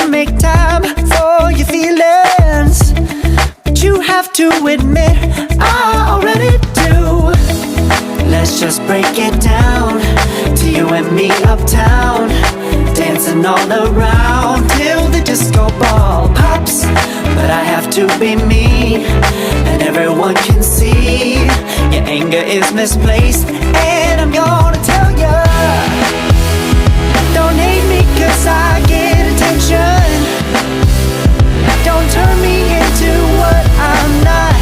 make time for your feelings, but you have to admit I already do. Let's just break it down to you and me uptown, dancing all around till the disco ball pops. But I have to be me, and everyone can see your anger is misplaced, and I'm gonna tell ya, don't hate me 'cause I get attention. Don't turn me into what I'm not.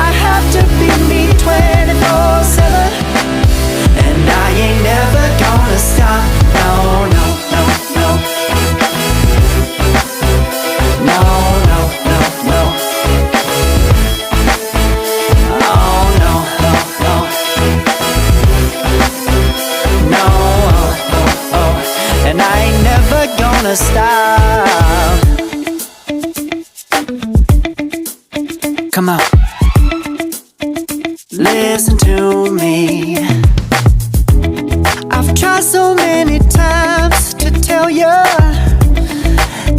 I have to be me 24/7, and I ain't never gonna stop. No, no, no, no. No, no, no, no. Oh, no, no, no. No, oh, oh, oh. And I ain't never gonna stop. Come on. Listen to me. I've tried so many times to tell you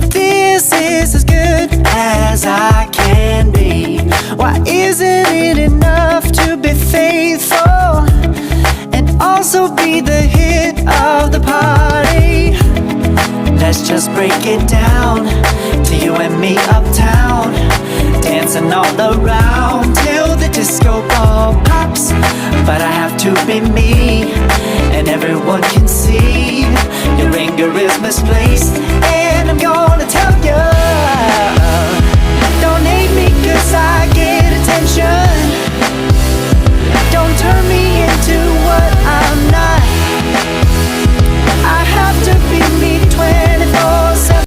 this is as good as I can be. Why isn't it enough to be faithful and also be the hit of the party? Let's just break it down to you and me uptown, dancing all around till the disco ball pops. But I have to be me, and everyone can see your anger is misplaced,